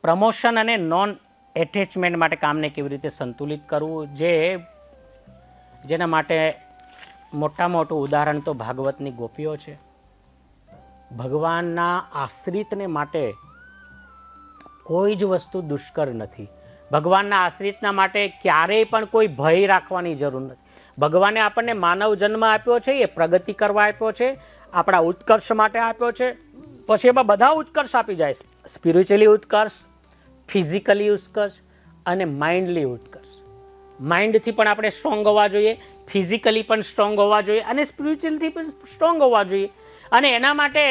Promotion અને non attachment માટે કામને કેવી રીતે સંતુલિત કરવું, જેના માટે મોટામાં મોટું ઉદાહરણ તો ભાગવતની ગોપીઓ છે. ભગવાનના આશ્રિતને માટે કોઈ જ વસ્તુ દુષ્કર નથી. ભગવાનના આશ્રિતના માટે ક્યારેય પણ કોઈ ભય રાખવાની જરૂર નથી. ભગવાને આપણને માનવ જન્મ આપ્યો છે, એ પ્રગતિ કરવા આપ્યો છે, આપણા ઉત્કર્ષ માટે આપ્યો છે. પછી એમાં બધા ઉત્કર્ષ આપી જાય, સ્પિરિચ્યુઅલી ઉત્કર્ષ, ફિઝિકલી ઉત્કર્ષ અને માઇન્ડલી ઉત્કર્ષ. માઇન્ડથી પણ આપણે સ્ટ્રોંગ હોવા જોઈએ, ફિઝિકલી પણ સ્ટ્રોંગ હોવા જોઈએ અને સ્પિરિચ્યુઅલથી પણ સ્ટ્રોંગ હોવા જોઈએ. અને એના માટે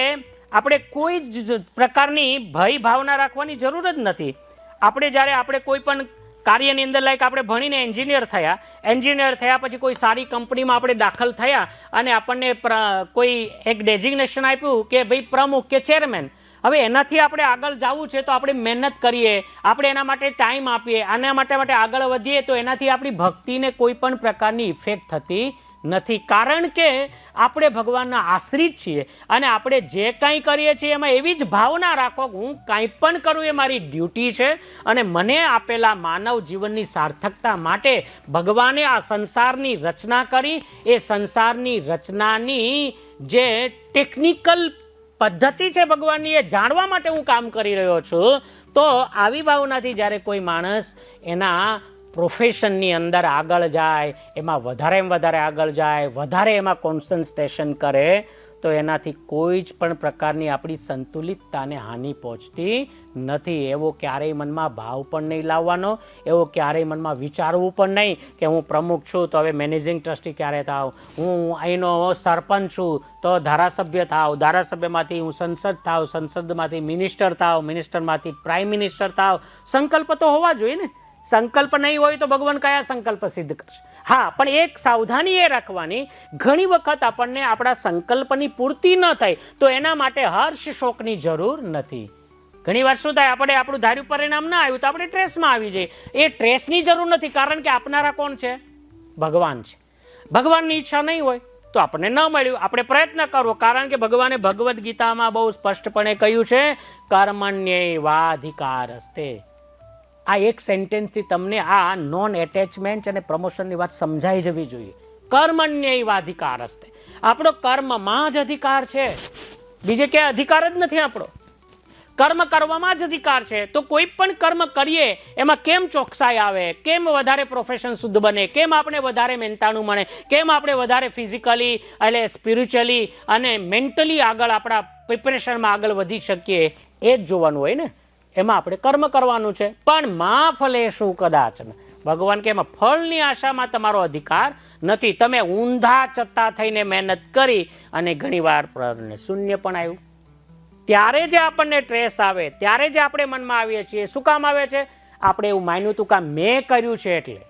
આપણે કોઈ જ પ્રકારની ભય ભાવના રાખવાની જરૂર જ નથી. આપણે કોઈ પણ કાર્યની અંદર લાઈક આપણે ભણીને એન્જિનિયર થયા પછી કોઈ સારી કંપનીમાં આપણે દાખલ થયા અને આપણને કોઈ એક ડેઝિગ્નેશન આપ્યું કે ભાઈ પ્રમુખ કે ચેરમેન. હવે એનાથી આપણે આગળ જવું છે તો આપણે મહેનત કરીએ, આપણે એના માટે ટાઈમ આપીએ, આના માટે આગળ વધીએ તો એનાથી આપણી ભક્તિને કોઈ પણ પ્રકારની ઇફેક્ટ થતી નથી. કારણ કે આપણે ભગવાનના આશ્રિત છીએ અને આપણે જે કંઈ કરીએ છીએ એમાં એવી જ ભાવના રાખો કે હું કાંઈ પણ કરું એ મારી ડ્યુટી છે અને મને આપેલા માનવ જીવનની સાર્થકતા માટે ભગવાને આ સંસારની રચના કરી. એ સંસારની રચનાની જે ટેકનિકલ પદ્ધતિ છે ભગવાનની, એ જાણવા માટે હું કામ કરી રહ્યો છું. તો આવી ભાવનાથી જ્યારે કોઈ માણસ એના પ્રોફેશનની અંદર આગળ જાય, એમાં વધારે આગળ જાય, વધારે એમાં કોન્સન્ટ્રેશન કરે તો એનાથી કોઈ જ પણ પ્રકારની આપણી સંતુલિતતાને હાનિ પહોંચતી નથી. એવો ક્યારેય મનમાં ભાવ પણ નહીં લાવવાનો, એવો ક્યારેય મનમાં વિચારવું પણ નહીં કે હું પ્રમુખ છું તો હવે મેનેજિંગ ટ્રસ્ટી ક્યારે થાવ, હું અહીંનો સરપંચ છું તો ધારાસભ્ય થાવ, ધારાસભ્યમાંથી હું સંસદ થાવ, સંસદમાંથી મિનિસ્ટર થાવ, મિનિસ્ટરમાંથી પ્રાઇમ મિનિસ્ટર થાવ. સંકલ્પ તો હોવા જોઈએ ને. સંકલ્પ નહીં હોય તો ભગવાન કયા સંકલ્પ સિદ્ધ કરશે? હા, પણ એક સાવધાની એ રાખવાની, ઘણી વખત આપણને આપણા સંકલ્પની પૂર્તિ ન થાય તો એના માટે હર્ષ શોકની જરૂર નથી. ઘણી વાર શું થાય, આપણે આપણું ધાર્યું પરિણામ ના આવ્યું તો આપણે ટ્રેસમાં આવી જઈએ. એ ટ્રેસની જરૂર નથી, કારણ કે આપનારા કોણ છે? ભગવાન છે. ભગવાનની ઈચ્છા નહીં હોય તો આપણને ન મળ્યું, આપણે પ્રયત્ન કરવો. કારણ કે ભગવાને ભગવદ્ ગીતામાં બહુ સ્પષ્ટપણે કહ્યું છે, કર્મણ્યેવાધિકારસ્તે. આ એક સેન્ટેન્સથી તમને આ નોન એટેચમેન્ટ અને પ્રમોશનની વાત સમજાઈ જવી જોઈએ. કર્મણ્યેવાધિકારસ્તે. આપણો કર્મમાં જ અધિકાર છે, બીજે ક્યાંય અધિકાર જ નથી. આપણો કર્મ કરવામાં જ અધિકાર છે. તો કોઈ પણ કર્મ કરીએ એમાં કેમ ચોકસાઈ આવે, કેમ વધારે પ્રોફેશન શુદ્ધ બને, કેમ આપણે વધારે મહેનતાણું મળે, કેમ આપણે વધારે ફિઝિકલી એટલે સ્પિરિચ્યુઅલી અને મેન્ટલી આગળ આપણા પ્રિપેરેશનમાં આગળ વધી શકીએ, એ જ જોવાનું હોય ને. એમાં આપણે કર્મ કરવાનું છે. પણ મા ફલેશું કદાચન. ભગવાન કે એમાં ફળની આશામાં તમારો અધિકાર નથી. તમે ઊંધા ચત્તા થઈને મહેનત કરી અને ઘણીવાર શૂન્ય પણ આવ્યું. ત્યારે જે આપણને ટ્રેસ આવે, ત્યારે જે આપણે મનમાં આવીએ છીએ, શું કામ આવે છે? આપણે એવું માન્યું હતું કે મેં કર્યું છે એટલે.